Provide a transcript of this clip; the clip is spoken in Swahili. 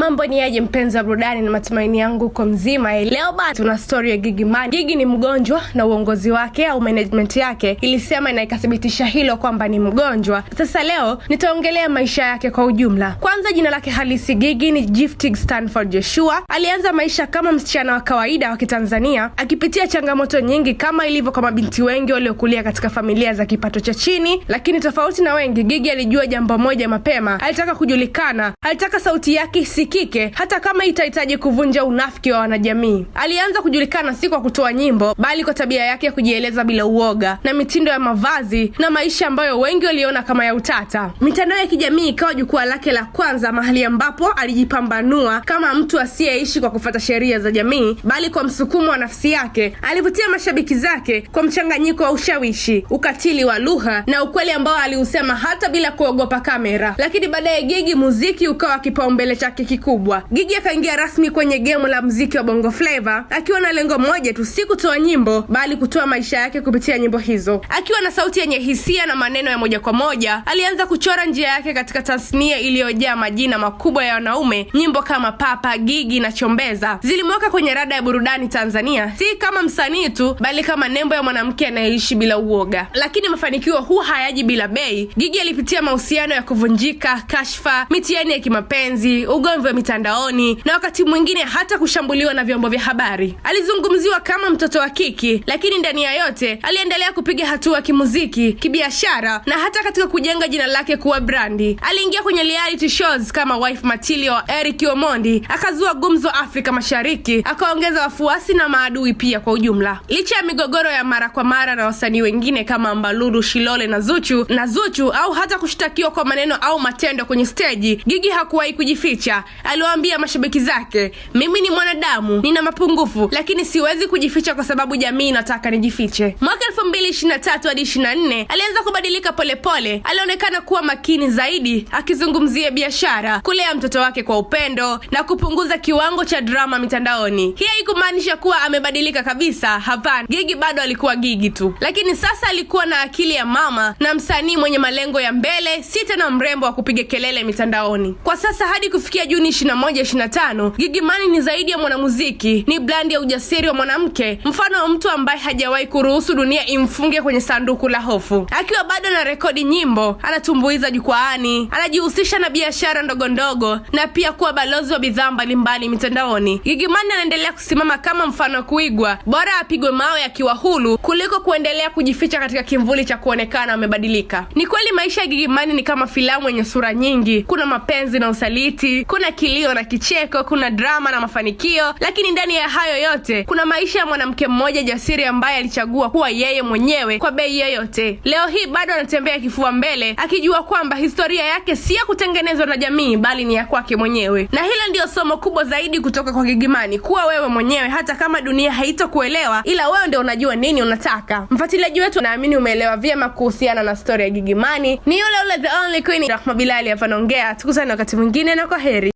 Mambo ni aje mpenzi wa burudani, na matumaini yangu kwa mzima. Leo bado tuna story ya Gigy Money. Gigy ni mgonjwa na uongozi wake au management yake ilisema na ikathibitisha hilo kwamba ni mgonjwa. Sasa leo nitaongelea maisha yake kwa ujumla. Kwanza, jina lake halisi Gigy ni Gift Stanford Joshua. Alianza maisha kama msichana wa kawaida wa Kitanzania, akipitia changamoto nyingi kama ilivyo kwa mabinti wengi waliokulia katika familia za kipato cha chini. Lakini tofauti na wengi, Gigy alijua jambo moja mapema. Alitaka kujulikana, alitaka sauti yake isikike hata kama itahitaji kuvunja unafiki wa wanajamii. Alianza kujulikana si kwa kutoa nyimbo, bali kwa tabia yake ya kujieleza bila uoga, na mitindo ya mavazi na maisha ambayo wengi waliona kama ya utata. Mitandao ya kijamii ikawa jukwaa lake la kwanza, mahali ambapo alijipambanua kama mtu asiyeishi kwa kufuata sheria za jamii, bali kwa msukumo wa nafsi yake. Alivutia mashabiki zake kwa mchanganyiko wa ushawishi, ukatili wa lugha na ukweli ambao aliusema hata bila kuogopa kamera. Lakini baadaye Gigy, muziki ukawa kipaumbele chake kikubwa. Gigy akaingia rasmi kwenye game la muziki wa Bongo Flava akiwa na lengo moja tu, si kutoa nyimbo bali kutoa maisha yake kupitia nyimbo hizo. Akiwa na sauti yenye hisia na maneno ya moja kwa moja, alianza kuchora njia yake katika tasnia iliyojaa majina makubwa ya wanaume. Nyimbo kama Papa, Gigy na Chombeza zilimweka kwenye rada ya burudani Tanzania, si kama msanii tu bali kama nembo ya mwanamke anayeishi bila uoga. Lakini mafanikio huu hayaji bila bei. Gigy alipitia mahusiano ya kuvunjika, kashfa, mitihani ya kimapenzi, ugomvi wa mitandaoni na wakati mwingine hata kushambuliwa na vyombo vya habari. Alizungumziwa kama mtoto wa kiki, lakini ndani ya yote aliendelea kupiga hatua kimuziki, kibiashara na hata katika kujenga jina lake kuwa brandi. Aliingia kwenye reality shows kama Wife Material wa Eric Omondi, akazua gumzo Afrika Mashariki, akaongeza wafuasi na maadui pia kwa ujumla. Licha ya migogoro ya mara kwa mara na wasanii wengine kama Mbalulu, Shilole na Zuchu au hata kushtakiwa kwa maneno au matendo kwenye stage, Gigy hakuwahi kujificha. Aliwaambia mashabiki zake, mimi ni mwanadamu, nina mapungufu, lakini siwezi kujificha kwa sababu jamii inataka nijifiche. Mwaka 2023 hadi 24 alianza kubadilika polepole. Alionekana kuwa makini zaidi, akizungumzia biashara, kulea mtoto wake kwa upendo na kupunguza kiwango cha drama mitandaoni. Hii haikumaanisha kuwa amebadilika kabisa, hapana. Gigy bado alikuwa Gigy tu, lakini sasa alikuwa na akili ya mama na msanii mwenye malengo ya mbele, si tena mrembo wa kupiga kelele mitandaoni. Kwa sasa hadi kufikia Juni 21, 25, Gigy Money ni zaidi ya mwanamuziki, ni brand ya ujasiri wa mwanamke, mfano wa mtu ambaye hajawahi kuruhusu dunia imfunge kwenye sanduku la hofu. Akiwa bado na rekodi nyimbo, anatumbuiza jukwaani, anajihusisha na biashara ndogo ndogo na pia kuwa balozi wa bidhaa mbalimbali mitandaoni. Gigy Money anaendelea kusimama kama mfano wa kuigwa. Bora apigwe mawe akiwa huru kuliko kuendelea kujificha katika kimvuli cha kuonekana amebadilika. Ni kweli maisha ya Gigy Money ni kama filamu yenye sura nyingi. Kuna mapenzi na usaliti, kuna kilio na kicheko, kuna drama na mafanikio, lakini ndani ya hayo yote kuna maisha ya mwanamke mmoja jasiri ambaye alichagua kuwa yeye mwenyewe kwa bei yoyote. Leo hii bado anatembea kifua mbele, akijua kwamba historia yake si ya kutengenezwa na jamii bali ni ya kwake mwenyewe. Na hilo ndio somo kubwa zaidi kutoka kwa Gigy Money, kuwa wewe mwenyewe hata kama dunia haitokuelewa, ila wewe ndio unajua nini unataka. Mfuatiliaji wetu, naamini umeelewa vyema kuhusiana na story ya Gigy Money. Ni yule the only queen Rahma Bilali hapa naongea. Tukutane wakati mwingine na kwaheri.